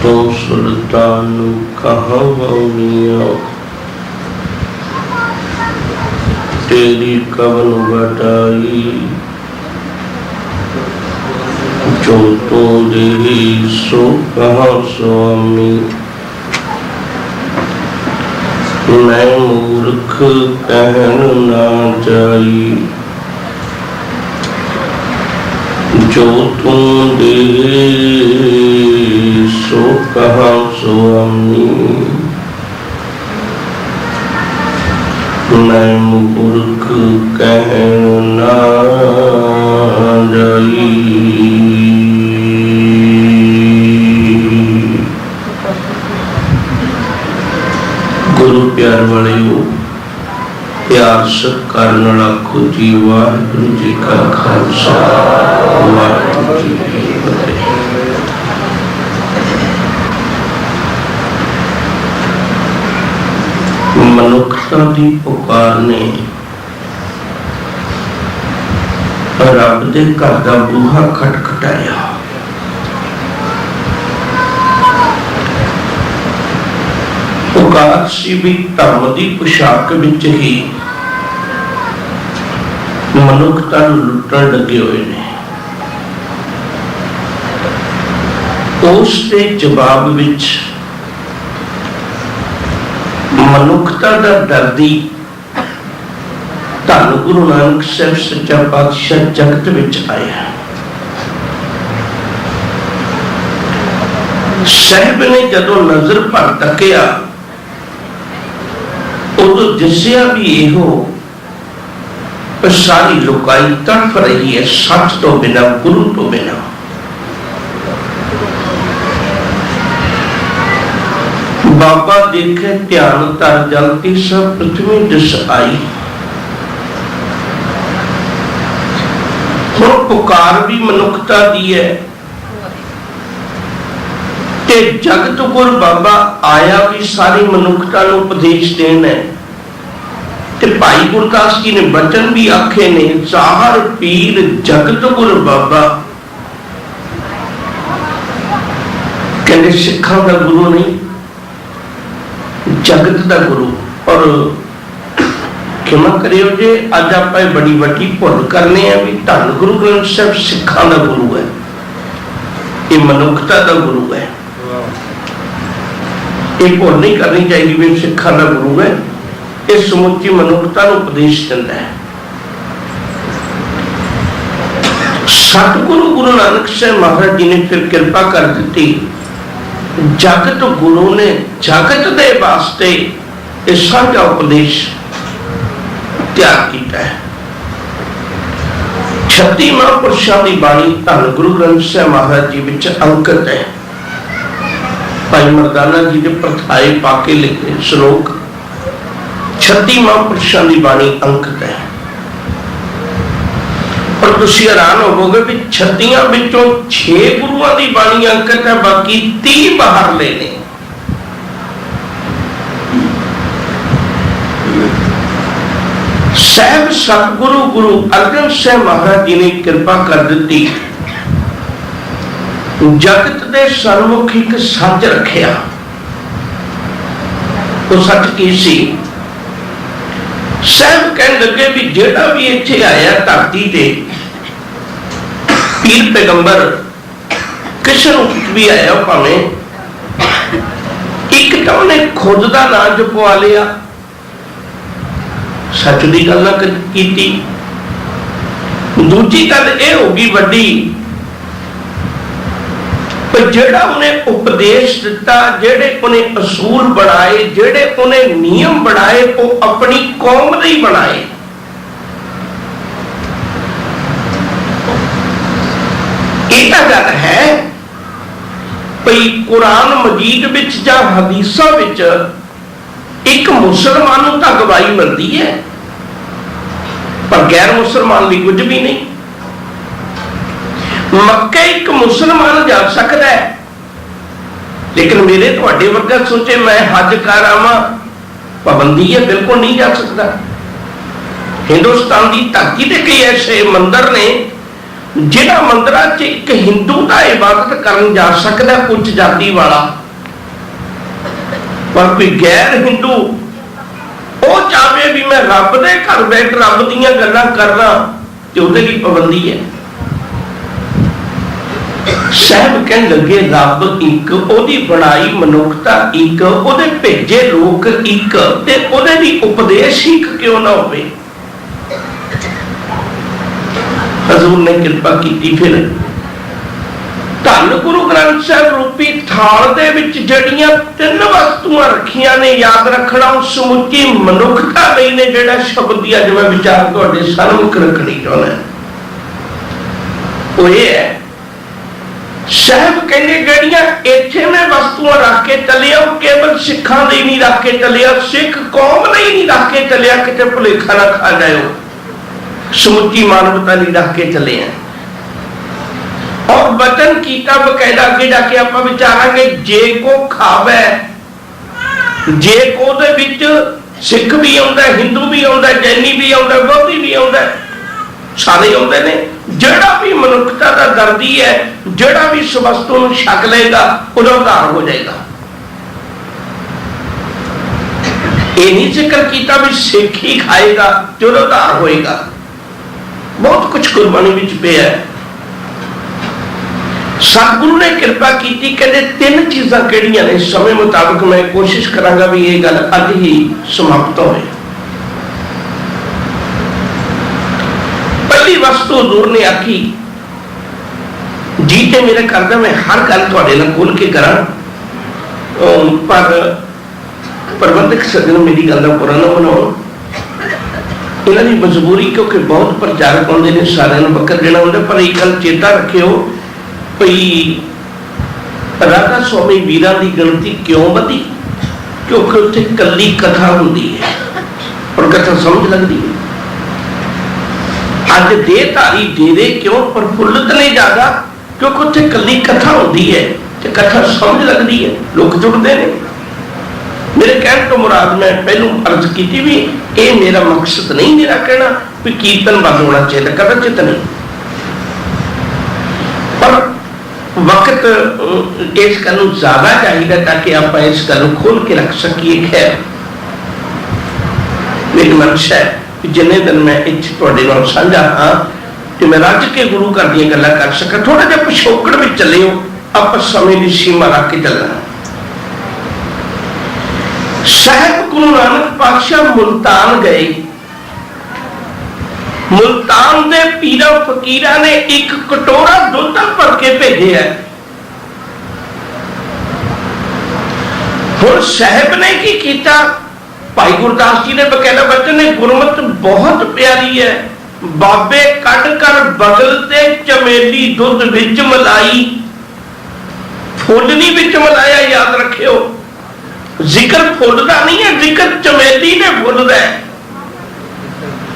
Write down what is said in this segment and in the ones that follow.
तो सुल्तान कहाँ मिया तेरी कवन बटाई, जो तो दे सो कहाँ स्वामी। मैं मूर्ख कहन ना जाई, जो तुम दे सो कहाँ स्वामी। मैं मूर्ख कहन ना जाई। गुरु प्यार वाले हो, प्यार सत्कार नाल आखो जी वाहिगुरू जी का खालसा वाहिगुरू जी की फतेह। मनुखता की पुकार ने रब दे घर दा बूहा खटखटाया। पुकार सी भी धर्म की पोशाक विच ही मनुखता लुटन लगे हुए ने। उसके जवाब विच मनुखता का दर्दी धन गुरु नानक साहब सच्चा पातशाह जगत विच आया। साहब ने जदों नजर भर तकिया उदों दिसिया भी इहो सारी लुकाई तड़फ रही है सच तो बिना, गुरु तो बिना। बाबा देखे ध्यान तर जलती सब पृथ्वी दिस आई। हुण पुकार भी मनुखता दी है ते जगत गुर बाबा आया भी सारी मनुखता नूं उपदेश देना है। ते भाई गुरदास जी ने वचन भी आखे ने, चाहर पीर जगत गुर बाबा। कहते सिखां दा गुरु नहीं, जगत का गुरु। और क्षमा करियो जे अज आप बड़ी वड्डी भुल करने हैं भी धन गुरु ग्रंथ साहब सिखां का गुरु है, ये मनुखता का गुरु है। ये भुल नहीं करनी चाहिए भी सिखां का गुरु है, ये समुची मनुखता को उपदेश दिंदा है। सतगुरु गुरु नानक साहब महाराज जी ने फिर कृपा कर दी। जगत गुरु ने जगत दे वास्ते ये साझा उपदेश तैयार किया है। 36 महापुरुषों की बाणी धन गुरु ग्रंथ साहब महाराज जी विच अंकित है। भाई मर्दाना जी ने प्रथाए पाके लिखे श्लोक 36 महापुरुषों की बाणी अंकित है। और तुसी हैरान होवोगे भी 36 विचों 6 गुरुआं की बाणी अंकित है, बाकी 30 बाहर ले ने। साहब सतगुरु गुरु अर्जन साहब महाराज जी ने कृपा कर दी। जगत के सन्मुख एक सच रखिया। वो सच की सी? साहब कह लगे भी जेड़ा भी इत्थे आया धरती ते पीर पैगंबर किसी भी आया भावे एक तो उन्हें खुद का नाम जपवा लिया, सच की गल ना की। दूजी गल यह होगी वड्डी जेड़ा उन्हें उपदेश दिता, जेड़े उन्हें असूल बनाए, जेड़े उन्हें नियम बनाए, वो अपनी कौम नहीं बनाए। एक गल है भाई कुरान मजीद विच जां हदीसां विच एक मुसलमान नूं तां गवाही मिलती है, पर गैर मुसलमान भी कुछ भी नहीं। मक्के एक मुसलमान जा सकता है, लेकिन मेरे तुहाडे वर्गा सोचे मैं हज कर आवां, पाबंदी है, बिल्कुल नहीं जा सकता। हिंदुस्तान की धरती ते कई ऐसे मंदिर ने जिहड़ा मंदिरां 'च एक हिंदू दा इबादत करन जा सकदा उच्च जाति वाला, पर कोई गैर हिंदू वो चाहे भी मैं रब दे घर बैठ रब दीयां गल्लां करना ते उहदे लई पाबंदी है। साहब कह लगे रब एक, ओदी बनाई मनुखता एक, ओदे भेजे लोक एक, ते ओदे दी उपदेश एक क्यों ना होवे। हजूर ने कृपा की, फिर धन गुरु ग्रंथ साहब रूपी थाल दे विच जड़ियां 3 वस्तुआं रखियां ने, याद रखना समुची मनुखता लई ने। जिहड़ा शब्द दी अज मैं विचार तुहाडे सामने रखनी चाहुंदा वो ये है, साहब कहने जड़ियां इत्थे मैं वस्तुआं रख के चलिया, केवल सिखां लई नहीं रख के चलिया, सिख कौम लई नहीं रख के चलिया, किते भुलेखा ना खा जाओ, समुची मानवता लई रख के चले हैं। और वचन कीता बकायदा अगे जाके आप विचारांगे, जे को खावे, जे को दे विच सिख भी आउंदा, हिंदू भी आउंदा, जैनी भी आउंदा, बौद्धी भी आउंदा, सारे आउंदे ने। जिहड़ा भी मनुखता दा दर्दी है, जिहड़ा भी इस वस्तु नूं छक लेगा उहदा उद्धार हो जाएगा। ये नहीं जिक्र कीता भी सिख ही खाएगा ते उहदा उद्धार होएगा। बहुत कुछ कुर्बानी विच पिया है। सतगुरु ने कृपा की, कहते 3 चीज़ां किहड़ियां ने, समय मुताबिक मैं कोशिश करांगा भी ये गल अज ही समाप्त होवे। पहली वस्तु हजूर ने आखी, जी ते मेरे करदा मैं हर गल तुहाडे नाल खुल के करा, पर प्रबंधक सज्जन मेरी गल दा बुरा ना मनाओ, इन्हां दी मजबूरी, क्योंकि बहुत प्रचारक आउंदे ने, सारिआं नूं बकर देना हुंदा। पर एक गल चेता रखियो भई राधा स्वामी वीरां दी गिणती क्यों वधी, क्योंकि उत्थे कल्ली कथा हुंदी है और कथा समझ लगदी है। अज देहधारी डेरे क्यों प्रफुल्लित ने ज्यादा, क्योंकि उत्थे कल्ली कथा होती है ते कथा समझ लगती है, लोग जुड़ते हैं। मेरे कहने तो मुराद मैं पहलू अर्ज की भी, ये मेरा मकसद नहीं, मेरा कहना भी कीर्तन बंद होना चाहिए, कदाचित नहीं, पर वक्त इस गल ज्यादा चाहिए ताकि आप इस गल खोल के रख सकिए। खैर मेरी मंशा है जिन्ने दिन मैं इत्थे तुहाडे नाल साझा हाँ कि मैं रज के गुरु घर दी गल्लां कर सका। थोड़ा जिहा पिछोकड़ में चलियो, आप समय की सीमा रख के चलना। साहिब गुरु नानक पातशाह मुल्तान गए, मुल्तान दे पीरा फकीरा ने एक कटोरा दुध भर के भेजे है। हुण साहिब ने की कीता, भाई गुरदास जी ने बकायदा बचन ने, गुरमत बहुत प्यारी है, बाबे कट कर बगल ते चमेली दुध विच मलाई, फुल नहीं विच मलाया, याद रखियो। जिक्र फुल का नहीं है, जिक्र चमेली ने फुल का है।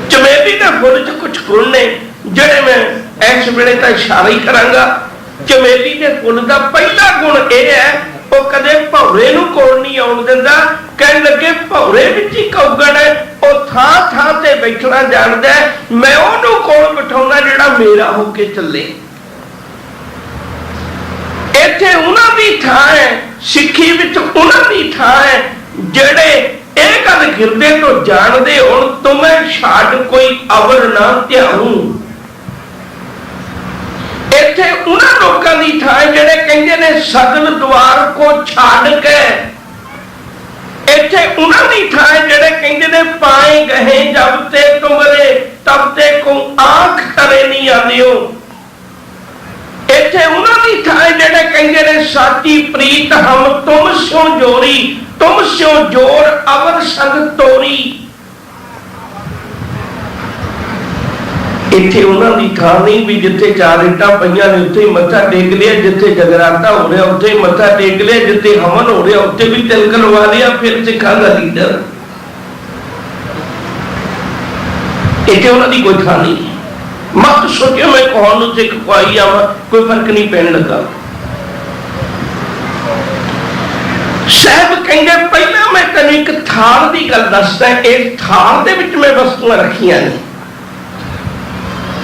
चमेली के फुल च कुछ गुण ने जिहड़े मैं इस वेले तां इशारा ही करांगा। चमेली के फुल का पहला गुण यह है, वो कदे भौरे नूं कोल नहीं आउण दिंदा। कहण लगे भौरे विच ही कौगण है, वो थां थां ते बैठना जाणदा है, मैं ओहनूं कोल बिठाउणा जिहड़ा मेरा हो के चले। इत्थे उन्हां दी थां है, सिੱਖੀ विच उन्हां दी थां है जिहड़े ਇਹ ਗੱਲ ਹਿਰਦੇ ਤੋਂ ਜਾਣਦੇ ਹੁਣ, ਤੁਮੇ ਛੱਡ ਕੋਈ ਅਵਰ ਨਾ ਧਿਆਉ। ਇੱਥੇ ਉਹਨਾਂ ਲੋਕਾਂ ਦੀ ਥਾਂ ਜਿਹੜੇ ਕਹਿੰਦੇ ਨੇ ਸਗਲ ਦਵਾਰ ਕੋ ਛੱਡ ਕੇ, ਇੱਥੇ ਉਹਨਾਂ ਦੀ ਥਾਂ ਜਿਹੜੇ ਕਹਿੰਦੇ ਨੇ ਪਾਏ ਗਏ ਜਬ ਤੇ ਤੁਮਰੇ ਤਬ ਤੇ ਕੋ ਆਂਖ ਤਰੇ ਨਹੀਂ ਆਦਿਓ। ਇੱਥੇ ਉਹਨਾਂ ਦੀ ਥਾਂ ਜਿਹੜੇ ਕਹਿੰਦੇ ਨੇ ਸਾਚੀ ਪ੍ਰੀਤ ਹਮ ਤੁਮ ਸੋ ਜੋਰੀ, तुम स्यो जोर अवर संग तोरी। इत्थे उन्हां दी थां नहीं भी जिथे 4 ईंटां पईयां ने उत्थे मत्था टेक लिया, जिथे जगराता हो रहा उत्थे मत्था टेक लिया, जिथे हवन हो रहा उत्थे भी तिलक लवा लिया, फिर सिखां दा लीडर। इत्थे उन्हां दी कोई थां नहीं। मत सोचो मैं कौन सिख पाई आवां, कोई फर्क नहीं पैण लगा। साहब कहंदे पहला मैं तेन एक थाल की गल दसदा, इस थाल दे विच मैं वस्तुआं रखियां ने।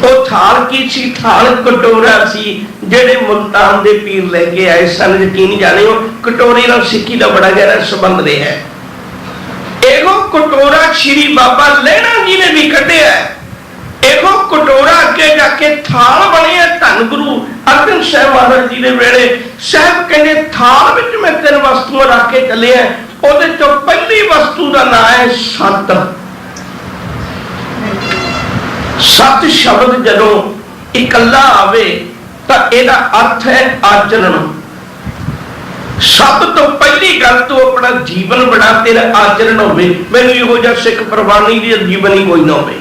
वो थाल की सी? थाल कटोरा सी जेड़े मुल्तान दे पीर लेके आए सन। यकीन जाने हो कटोरे नाल सिक्खी दा बड़ा गहरा संबंध रहा है। एगो कटोरा श्री बाबा लहणा जी ने भी कढ़िया है। एगो कटोरा अगे जाके थाल बने धन गुरु अर्जन साहब महाराज जी ने वेले साहब कहने थाल विच मैं 3 वस्तुआं रख के चले हैं। ਉਹਦੇ चो पहली वस्तु का नाम है सत। सत शब्द जदों इकल्ला आवे तो ਇਹਦਾ अर्थ है आचरण। सब तो पहली गल तो अपना जीवन बना तेरा आचरण होवे। मैनूं इहो जिहा सिख प्रवानी दी जीवन ही कोई ना होवे,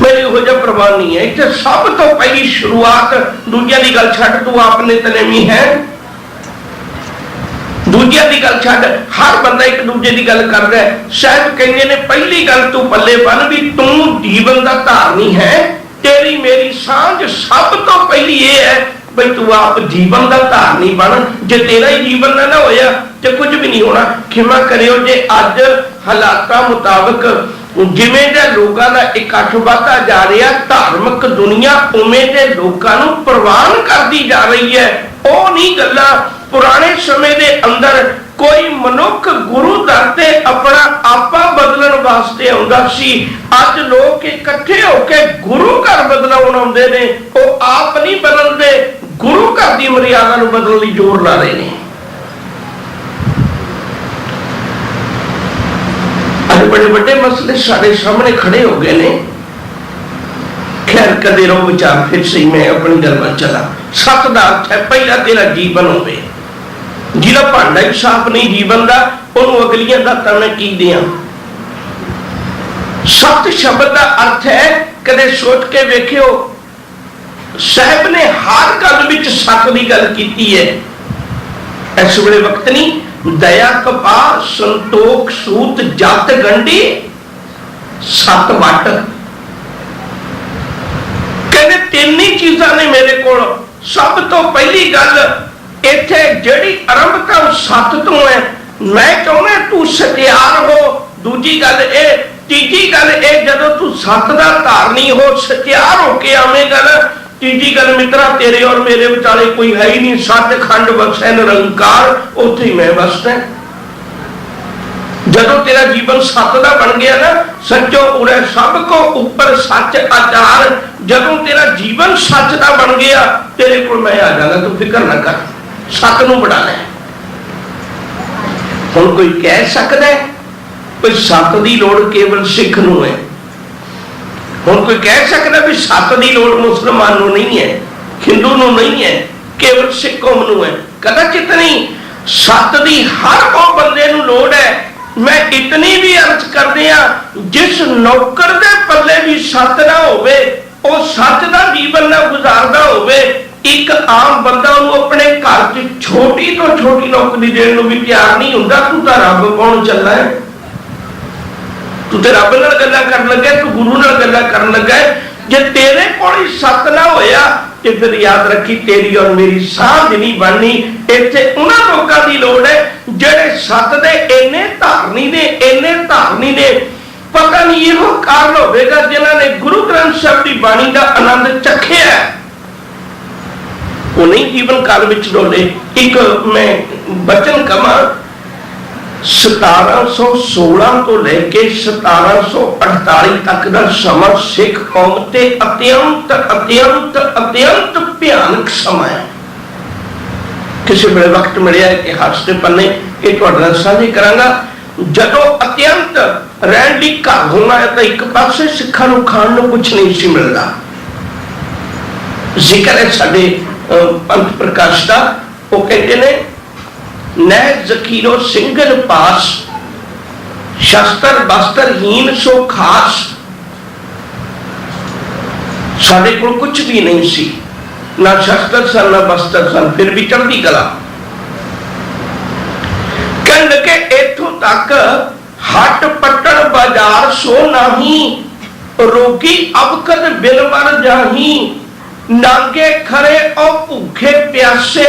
मेरी इहो जिहा प्रवाह नहीं है। इत्थे सब तो पहली शुरुआत दूजियां दी गल छड्ड, तू आपने तलेवी है, दूजिया की गल छड्ड, हर बंदा एक दूजे की गल कर रहा है। शायद कहने ने पहली गल तू पल्ले बन भी तू जीवन का धारनी है। तेरी मेरी सांझ सब तो पहली ये है भाई तू आप जीवन का धारनी बन। जे तेरा ही जीवन ना होया तो कुछ भी नहीं होना। खिमा करियो जे अज हालात मुताबिक जिमें दे लोगों का इकट्ठ बढ़ता जा रहा, धार्मिक दुनिया उमें दे लोगों को प्रवान करती जा रही है। वो नहीं गल्लां पुराने समय के अंदर कोई मनुख गुरु दर ते अपना आपा बदलन वास्ते आउंदा सी। अज लोग इकट्ठे होके गुरु घर बदलाउण आउंदे ने। वो आप नहीं बदलते, गुरु घर की मर्यादा नूं बदलण लई जोर ला रहे हैं। अज बड़े बड़े मसले साडे सामने खड़े हो गए ने। खैर कदे रो विचार फिर सही मैं अपनी गल में चला। सत दा अर्थ है पहला तेरा जीवन होवे। जिहदा भांडा ही साफ नहीं जीवन का, उन्होंने अगलियां दातां मैं की दियां। सत शब्द का अर्थ है, कदे सोच के वेखियो साहब ने हर गल विच सत की गल की है। इस वेले वक्त नहीं, दया कपा संतोख सूत जत गंढी सत वट। कहते 3 ही चीजा ने मेरे को। सब तो पहली गल इत्थे जिहड़ी आरंभता सत तो है। मैं चाहुंदा तू सत्यार हो। दूजी गल ए, तीजी गल ए जदों तू सत दा धारनी हो सत्यार होके आवेगा ना। तीजी गल मित्रा तेरे और मेरे विचाले कोई है ही नहीं। सचखंड बख्शे निरंकार, उत्थे ही मैं बसदा। जदों तेरा जीवन सत का बन गया ना, सचो उड़े सब को ऊपर सच आचार। जदों तेरा जीवन सच का बन गया तेरे को मैं आ जाऊंगा, तू फिक्र ना कर। सत नूं बढ़ाना है। हुण कोई कह सकता है कोई सत की लोड़ केवल सिख नूं है। हुण कोई कह सकता भी सत की लोड़ मुसलमान नूं नहीं है, हिंदू नूं नहीं है, केवल सिख कौम नूं है। कदाचित नहीं, सत की हर वो बंदे नूं लोड़ है। मैं इतनी भी अर्ज करदे आ जिस नौकर दे पल्ले भी सत ना होवे, वो सच का जीवन ना गुजारदा होवे। एक आम बंदा अपने घर च छोटी तो छोटी नौकरी देने को भी तैयार नहीं होता। तू तो रब कौन चलना है? तू तो रब नाल गल्लां करन लगा, तू गुरु नाल गल्लां करन लगा। जे तेरे कोल सत ना होया तो फिर याद रखी तेरी और मेरी सांझ नहीं बननी। इत्थे उन्हां लोकां दी लोड़ है जिहड़े सत दे इन्ने धारनी ने, इन्ने धारनी ने। पता नहीं इहो कारण होवेगा जिन्हां ने गुरु ग्रंथ साहिब की बाणी का आनंद चखिया, वो नहीं जीवन काल विच डोले। एक मैं बचन कमा 1716 तो लेके 1748 तक का समा सिख कौम ते अत्यंत अत्यंत अत्यंत भयानक समा है। किसी बड़े वक्त मिले इतिहास के पन्ने ये तुहाडे नाल साझे करांगा। जदों अत्यंत रहन लई घर होना है तो एक पासे सिखां नूं खाण नूं कुछ नहीं सी मिलदा। जिक्र है साडे पंथ प्रकाश का, वो कहते ने नै जकीरो सिंगल पास शस्त्र बस्त्रहीन सो खास। साडे कोल कुछ भी नहीं सी, ना शस्त्र सन ना बस्त्र सन, फिर भी चढ़दी कला। कहन लगे इथों तक हट पट्टन बाजार सो नाही, रोगी अबकद बिल मर जाही। नागे खरे और भूखे प्यासे,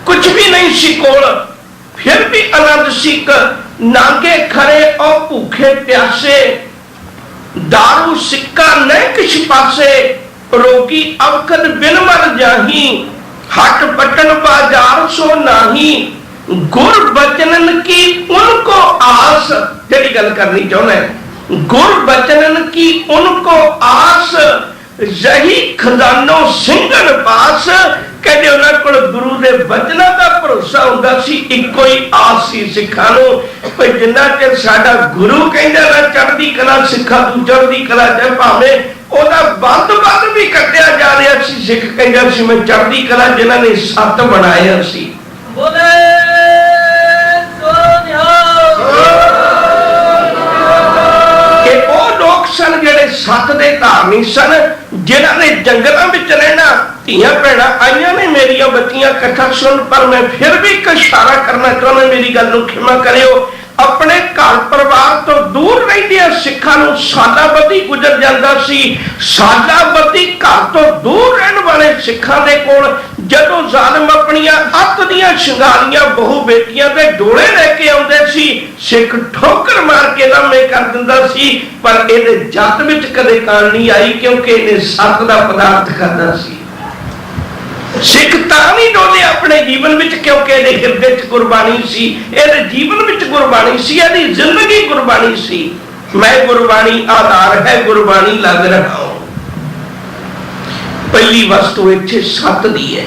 कुछ भी नहीं सी कोल फिर भी आनंद सिख। नागे खरे और भूखे प्यासे, दारू सिक्का न किस पासे, रोगी अवखद बिन मर जाही, हट पटन बाजार सो नाही, गुर बचनन की उनको आस। जड़ी गल करनी चाहना है, गुर बचनन की उनको आस, यही खजानो सिंघन पास। कहते उन्होंने को गुरु के बचनों का भरोसा होंदा सी, इको ही आस सी सिखां नूं भाई जिन्ना चिर साडा गुरु कहंदा ना चढ़दी कला सिखा तू चढ़दी कला चाहे भावें ओदा बंद भी कटिया जा रहा सी। सिख कहंदा सी मैं चढ़दी कला, जिन्हां ने सत बनाया सी। बोले सन जेडे सत दे धार्मी सन, जिन्हां ने जंगलों में रहना। धीआं भैणां आईयां ने मेरिया बच्चियां कथा सुन, पर मैं फिर भी एक इशारा करना चाहुंदा, मेरी गल नूं खिमा करियो। अपने घर परिवार तो दूर रहिंदियां सिखां नूं सालां बधी गुजर जांदा सी। सालां बधी घर तो दूर रहने वाले सिखां दे कोल जदों जालिम अपनियां अत दियां शिंगारियां बहु बेटियां दे डोले लेके आउंदे सी, सिख ठोकर मार के लम्हे कर दिंदा सी। पर इहदे जत विच कदे काल नहीं आई, क्योंकि इहने सत दा पदार्थ खादा सी। सिख तां नहीं डोले अपने जीवन विच, क्योंकि इहदे हिरदे च गुरबाणी सी, इहदे जीवन विच गुरबाणी सी, इहदी जिंदगी गुरबाणी सी। मैं गुरबाणी आधार है, गुरबाणी लग रहा हूं। पहली वस्तु इत्थे सत दी है,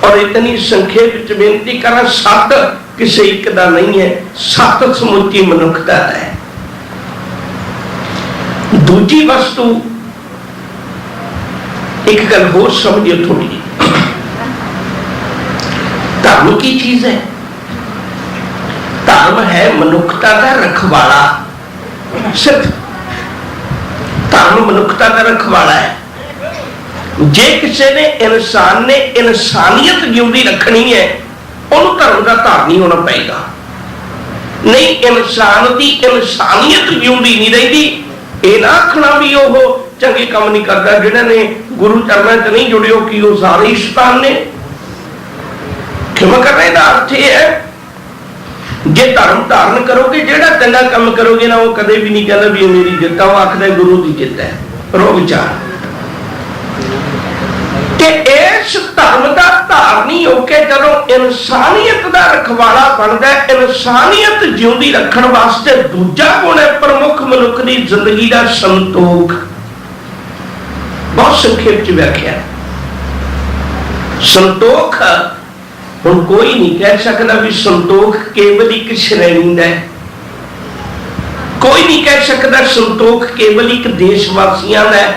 और इतनी संखेप विच बेनती करा, सत किसी एक दा नहीं है, सत समुची मनुखता है। दूजी वस्तु एक गल होर समझियो थोड़ी, धर्म की चीज है। धर्म है मनुखता का रखवाला, सिर्फ धर्म मनुखता का रखवाला है। जे किसी ने इंसान ने इंसानियत जिंदी रखनी है, उन्होंने धर्म का धारनी होना पड़ेगा। नहीं इंसान की इंसानियत जिंदी नहीं रही, ये ना आखना भी वो चंगे काम नहीं करता, जिन्होंने गुरु चरणों च नहीं जुड़ियो कि वो सारे ही शैतान ने। क्षमा करने का अर्थ यह है, जे धर्म धारण करोगे, जेड़ा चंगा काम करोगे ना, वो कदे भी नहीं कहता भी मेरी जित है, वो आखदा गुरु की जित है। रो विचार कि इस धर्म का धारनी होके चलो इंसानियत का रखवाला बनता है। इंसानियत जिंदी रखने वास्ते दूजा गुण है प्रमुख मनुख की जिंदगी का संतोख। बहुत संक्षेप च व्याख्या। संतोख हुण कोई नहीं कह सकता भी संतोख केवल एक श्रेणी का है, कोई नहीं कह सकता संतोख केवल एक देशवासियों का है,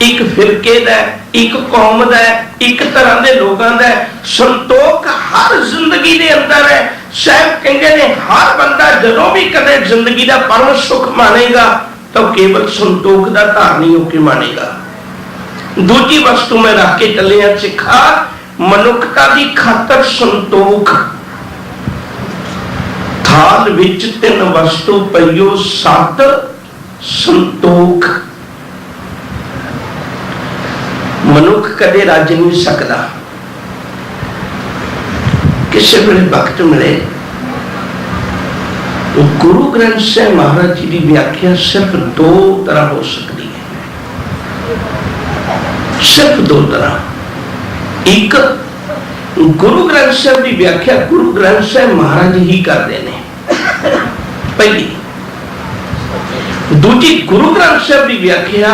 एक फिरके का, एक कौम का, एक तरह के लोगों का। संतोख हर जिंदगी के अंदर है। साहब कहते हैं हर बंदा जदों भी कदे जिंदगी का परम सुख मानेगा तो केवल संतोख का धारनी होकर मानेगा। दूजी वस्तु में रख के चले सिखा, मनुखता की खातर संतोख। थाल विच तीन वस्तु पईओ सत संतोख। मनुख कदे रज नहीं सकता। किसी वेले वक्त मिले गुरु ग्रंथ साहिब महाराज जी की व्याख्या सिर्फ दो तरह हो सकती है, सिर्फ दो तरह। एक गुरु ग्रंथ साहिब की व्याख्या गुरु ग्रंथ साहिब महाराज ही करते हैं पहली। दूजी गुरु ग्रंथ साहिब की व्याख्या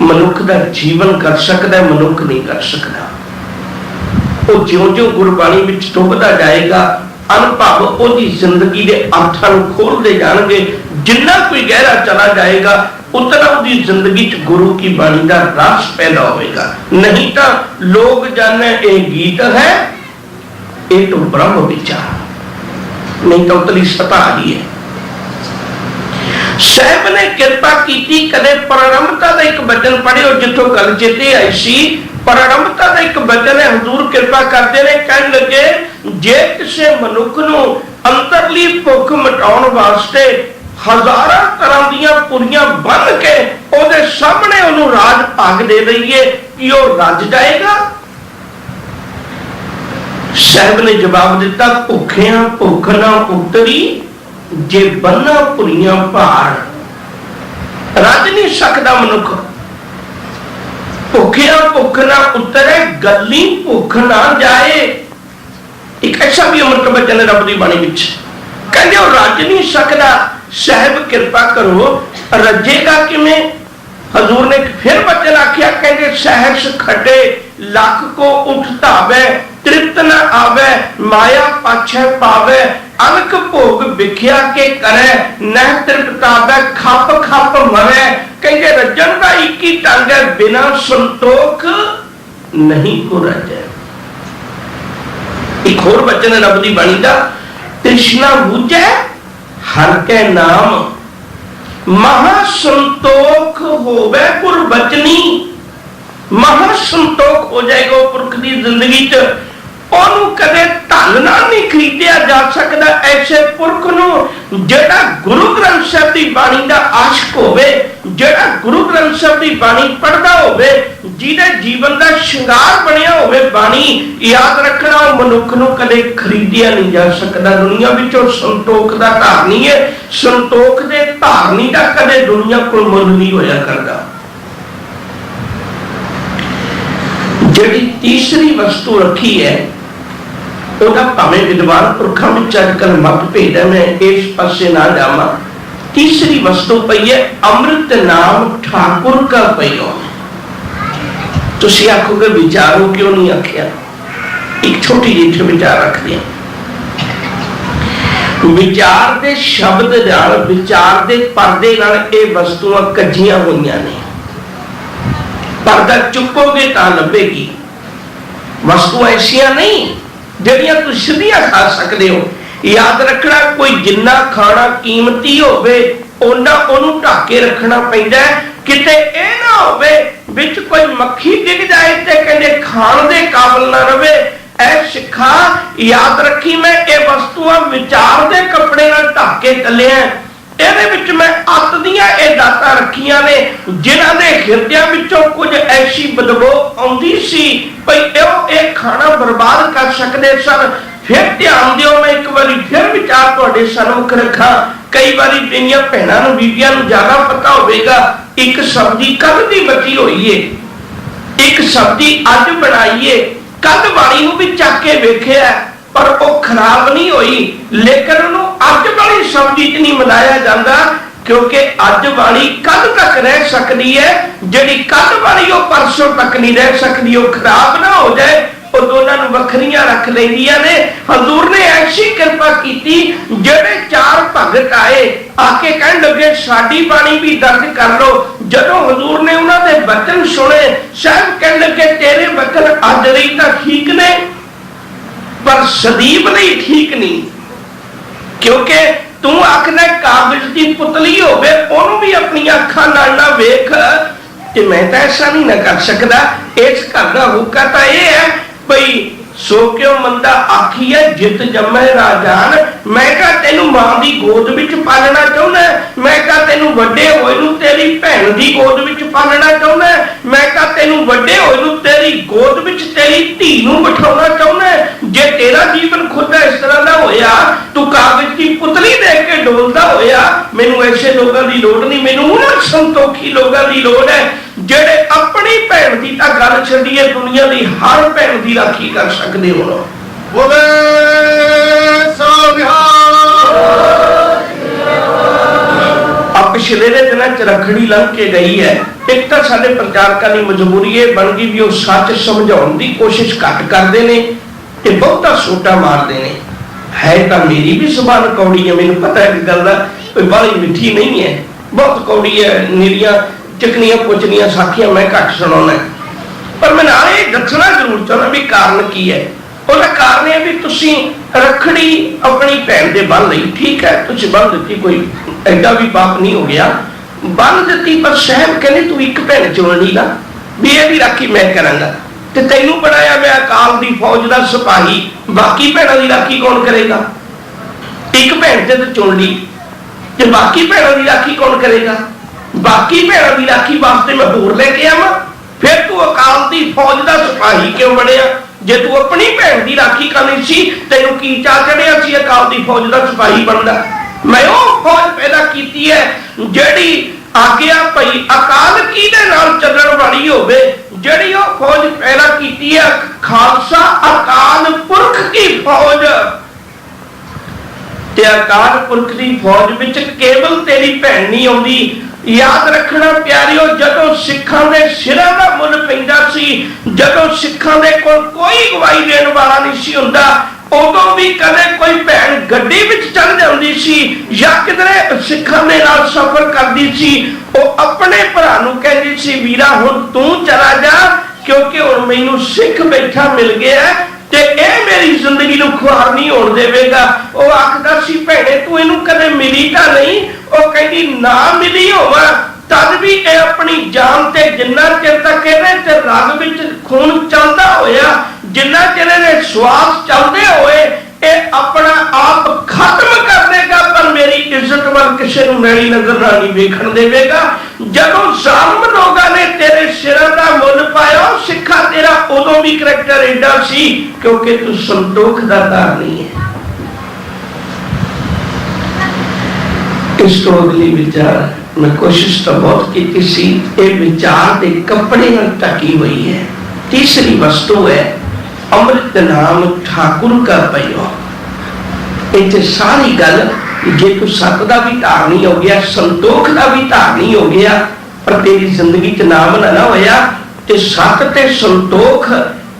मनुख का जीवन कर सकता है, मनुख नहीं कर सकता। वो ज्यों ज्यों गुरबाणी में डुबदा जाएगा अनुभव उसकी जिंदगी के अर्थां खोलते जाएंगे। जिन्ना कोई गहरा चला जाएगा उतना उसकी जिंदगी च गुरु की बाणी का रस पैदा होगा। नहीं तो लोग जाने ये गीत है, ये तो ब्रह्म विचार, नहीं तो उतली सतह ही है। साहब ने कृपा की, कदे प्रारंभता का एक वचन पढ़ियो जिथों गल चेते आई सी। प्रारंभता का एक वचन है, हुजूर कृपा करते ने कहन लगे जे किसी मनुख नूं अंतरली भुख मिटाउण वास्ते हजारां तरह दीयां पुरियां बन के ओदे सामने उन्होंने राज भाग दे दईए कि वो रज जाएगा। साहब ने जवाब दिता, भुखिया भुख ना उतरी जे बन्ना पुरियां भार। रज नहीं सकता मनुख। भुखिया भुख ना उतरे, गली भुख ना जाए। एक ऐसा भी अमृत बचन है रब की बाणी विच, कहते हो रज नहीं सकता। साहब कृपा करो, रजेगा किवें? हजूर ने फिर बचन आख्या, कहते सहस खटे लख को उठतावे, तृप्त न आवे, माया पाछे पावे, अनक भोग विख्या के करे, न तृप्तावे, खप खप मरे। कहते रजन का एक ही ढंग है, बिना संतोख नहीं को रजे। एक होर वचन है रब दी बाणी दा, तृष्णा बूझे हर के नाम, महासंतोख होवे गुर बचनी। महासंतोख हो जाएगा पुरख की जिंदगी च। ਉਹਨੂੰ ਕਦੇ ਧਨ ਨਾਲ ਨਹੀਂ ਖਰੀਦਿਆ ਜਾ ਸਕਦਾ। ਐਸੇ ਪੁਰਖ ਨੂੰ ਜਿਹੜਾ ਗੁਰੂ ਗ੍ਰੰਥ ਸਾਹਿਬ ਦੀ ਬਾਣੀ ਦਾ ਆਸ਼ਿਕ ਹੋਵੇ, ਜਿਹੜਾ ਗੁਰੂ ਗ੍ਰੰਥ ਸਾਹਿਬ ਦੀ ਬਾਣੀ ਪੜ੍ਹਦਾ ਹੋਵੇ, ਜਿਹਦੇ ਜੀਵਨ ਦਾ ਸ਼ਿੰਗਾਰ ਬਣਿਆ ਹੋਵੇ ਬਾਣੀ, ਯਾਦ ਰੱਖਣਾ ਉਹ ਮਨੁੱਖ ਨੂੰ ਕਦੇ ਖਰੀਦਿਆ ਨਹੀਂ ਜਾ ਸਕਦਾ। ਦੁਨੀਆ ਵਿੱਚੋਂ ਸੰਤੋਖ ਦਾ ਧਾਰਨੀ ਹੈ, ਸੰਤੋਖ ਦੇ ਧਾਰਨੀ ਦਾ ਕਦੇ ਦੁਨੀਆ ਕੋਲ ਮੁੱਲ ਨਹੀਂ ਹੋਇਆ ਕਰਦਾ। ਜਿਹੜੀ ਤੀਸਰੀ ਵਸਤੂ ਰੱਖੀ ਹੈ ਉਹਦਾ ਭਾਵੇਂ ਵਿਦਵਾਨ ਪੁਰਖਾਂ ਵਿੱਚ ਅੱਜਕੱਲ ਮਤਭੇਦ ਹੈ, ਮੈਂ ਇਸ ਪਾਸੇ ਨਾ ਜਾਵਾਂ। तीसरी वस्तु पई है अमृत नाम ठाकुर का पईओ। तुसी आखोगे विचारो क्यों नहीं आख्या? एक छोटी जी विचार रख दिया। विचार दे शब्द नाल, विचार दे पर्दे नाल ये वस्तुआं कजियां होईयां ने। पर्दा चुकोगे तां लभेगी। वस्तुआं ऐसियां नहीं जिहड़ियां तुसीं सीधियां खा सकदे हो। याद रखना, कोई जिन्ना खाना कीमती होवे ओना ओनू ढक के रखना पैंदा है। किते ए ना होवे विच कोई मक्खी डिग जाए ते कहंदे खाण दे काबिल ना रवे। ऐ सिखा याद रखी, मैं ये वस्तुआं विचार दे कपड़े नाल ढक के तलिया। ਇਹਦੇ ਵਿੱਚ मैं अत ਦੀਆਂ ਇਹ ਦਾਤਾਂ ਰੱਖੀਆਂ ਨੇ ਜਿਨ੍ਹਾਂ ਦੇ ਹਿਰਦਿਆਂ ਵਿੱਚੋਂ ਕੁਝ ਐਸੀ ਬਦਬੂ ਆਉਂਦੀ ਸੀ ਭਈ ਇਹ ਖਾਣਾ ਬਰਬਾਦ ਕਰ ਸਕਦੇ ਸਨ। फिर ध्यान दियो, मैं एक बार फिर विचार तुहाडे सन्मुख रखा। कई बारी तेरियां भैणां नूं बीबियां नूं ज्यादा पता होवेगा। एक सब्जी कल दी बची होई है, एक सब्जी अज बनाई है, कल वाली नूं भी चक के वेखिया पर वो खराब नहीं हुई, लेकिन उन्होंने अज वाली सब्जी च नहीं मिलाया जाता क्योंकि अज वाली कल तक रह सकती है, जिहड़ी कल वाली वो परसों तक नहीं रह सकती। वो खराब ना हो जाए, दोनों वखरियां रख लेंदियां ने। हजूर ने ऐसी कृपा की, जेड़े चार भगत आए आके कहन लगे साडी बाणी भी दर्ज कर लो। जदों हजूर ने उन्होंने वचन सुने, साहब कहन लगे तेरे वचन अज लई तां ठीक ने पर सदीप लई ठीक नहीं, क्योंकि तू आखना कागज की पुतली होवे ओनू भी अपनी अखां नाल ना वेख ते मैं तां ऐसा नहीं ना कर सकदा। इस घर दा हुक्का तां इह है भई सो क्यों मंदा आखी है जित जम्मे राजान। मैं कहा तेनू मां दी गोद विच पालना चाहुंदा, मैं कहा तेनू वड्डे होए नू तेरी भैन दी गोद विच पालना चाहुंदा, मैं कहा तेनू वड्डे होए नू तेरी गोद विच तेरी धी नू बिठाउणा चाहुंदा। जे तेरा जीवन खुद इस तरह दा होया, तू कागज की पुतली देख के डोलदा होया, मैनू ऐसे लोगों की लोड़ नहीं, मैनू उन्हां संतोखी लोगों की लोड़ है जेड़े अपनी भैन की तां गल छड्डीए दुनिया की हर भैन की राखी कर सकते हो। अब पिछले दिनों च रखड़ी लंघ के गई है। एक तो साडे प्रचारकां दी मजबूरी ये बन गई भी वो सच समझाउण दी कोशिश घट करते हैं ते बहुता सोटा मारते हैं। है तो मेरी भी जुबान कौड़ी है, मैनूं पता है कि गल कोई बाहली मिठी नहीं है, बहुत कौड़ी है। निरियां चिकनियां पुचनियां साखियां मैं घट सुनाना, पर मैं नाल ये दसना जरूर चाहना भी कारण की है। उसका कारण है भी तुसी रखड़ी अपनी भैन दे बन लई, ठीक है तुसी बन दी, कोई एडा भी पाप नहीं हो गया, बन दी। पर साहब कहने तू एक भैन चुननी ना भी ये भी राखी मैं करांगा ते तैनू बनाया मैं अकाल दी फौज दा सिपाही, बाकी भैनों की राखी कौन करेगा? एक भैन ते चुन ली ते बाकी भैनों की राखी कौन करेगा? बाकी भैनों की राखी वास्ते मैं होर लेके आवां? फिर तू अकाल दी फौज का सिपाही क्यों बनया? जे तू अपनी भैन की राखी करनी सी तेनू की चा चढ़िया सी अकाल दी फौज का सिपाही बनदा? मैं वो फौज पैदा की है जिहड़ी आग्या भई अकाल किहदे नाल चलण वाली होवे, जिहड़ी ओ फौज पैदा कीती है खालसा अकाल पुरख की फौज। ते अकाल पुरख की फौज विच केवल तेरी भैन नहीं आउंदी। याद रखना प्यारिओ, जदों सिखां दे सिरां दा मुल पैंदा सी, जदों सिखां दे कोल कोई गवाही देण वाला नहीं सी हुंदा, उदों भी कदे कोई भैन गड्डी विच चढ़ जांदी सी या किधरे सिखां दे नाल सफर करदी सी, ओ अपने भरा नूं कहंदी सी वीरा हुण तूं चला जा, क्योंकि हुण मैनूं सिख बैठा मिल गया ते ए मेरी जिंदगी नूं खुआर नहीं होण देवेगा। ओ आखदा सी भैणे तूं इहनूं कदे मिली तां नहीं? ओ कहंदी ना मिली होवां तद भी ए अपनी जान ते जिन्ना चिर तक इहदे ते रग विच खून चलदा होया, जिन्ना चिर इहदे श्वास चलदे होए ए अपना आप खत्म कर देगा, पर मेरी इज्जत वल किसे नूं मैली नजर नाल नहीं वेखण देवेगा। जदों जालिम लोगां ने तेरे सिरां दा मुल पाया, सिखा तेरा उदों भी करैक्टर एडा सी क्योंकि तू संतोख दा धारनी है। इस तो अगली विचार मैं कोशिश तो बहुत की सी, ये विचार के कपड़े नाल ढकी हुई है। तीसरी वस्तु है अमृत नाम ठाकुर का पयो। इतने सारी गल जे तू सत का भी धारनी हो गया, संतोख का भी धारनी हो गया, पर तेरी जिंदगी च नाम ना होया ते सत ते संतोख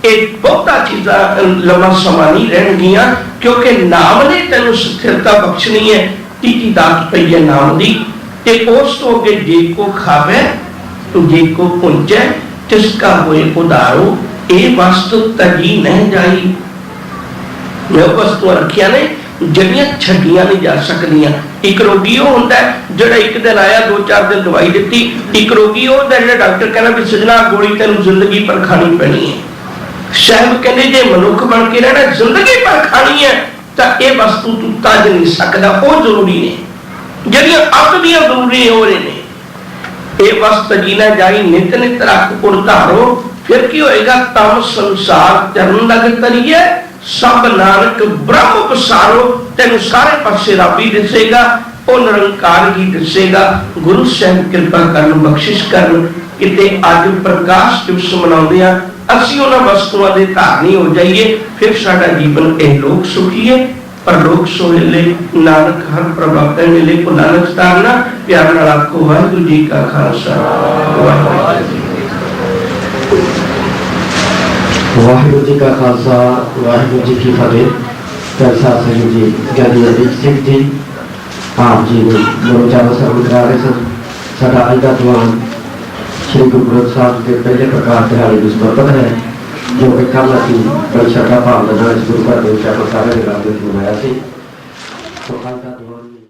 एक बहुता चीज़ा लंबा समा नहीं रहनगियां, क्योंकि नाम ने तेन स्थिरता बख्शनी है। तीजी दात पई है नाम दी, ते उस तो अगे जे को खावे जे को पुंजे तिसका होए उदारो, ये वस्तु तजी नहीं जाई। मैं वस्तु रखिया ने जड़ियां छड्डियां नहीं जा सकदियां। एक रोगी वो हुंदा है जिहड़ा एक दिन आया 2-4 दिन दवाई दी, एक रोगी वो हुंदा जिहड़ा डॉक्टर कहना भी सजना गोली तेनू जिंदगी पर खानी पैनी है। साहब कहंदे जे मनुख बन के रहना जिंदगी पर खानी है तां ये वस्तु तू तज नहीं सकदा, वो जरूरी ने जड़ियां अत दियां जरूरी हो रहे ने। ये वस्तु जी ना जाई नित नित रख उड़ धारो, फिर की होएगा तम संसार चरण लग तरिए, सब नानक ब्रह्म पसारो, तेन सारे पासे रब ही दिसेगा, वो निरंकार ही दिसेगा। गुरु साहब कृपा कर बख्शिश कर किते अज प्रकाश दिवस मनाउंदे आ असीं उन्हां वस्तुआं दे धारनी हो जाइए, फिर साडा जीवन ए लोक सुखी है पर लोक सोहेले नानक हर प्रभाते मिले को नानक तारना। प्यार नाल आखो वाहिगुरू जी का खालसा वाहिगुरू जी का खालसा वाहिगुरू जी की फतेह। पैसा सिंह जी ज्ञानी अजीत सिंह जी आप जी ने गुरु चारों सरल करा रहे सन। साडा अज दा दीवान श्री गुरु ग्रंथ साहिब के पहले प्रकाश दिहाड़े ਨੂੰ समर्पित है, जो कि कल असीं बड़ी श्रद्धा भावना ਨਾਲ गुरु घर ਦੇ ਵਿੱਚ ਆਪਾਂ ਸਾਰੇ ਜਗ੍ਹਾ ਤੇ ਮਨਾਇਆ ਸੀ। तो अज दा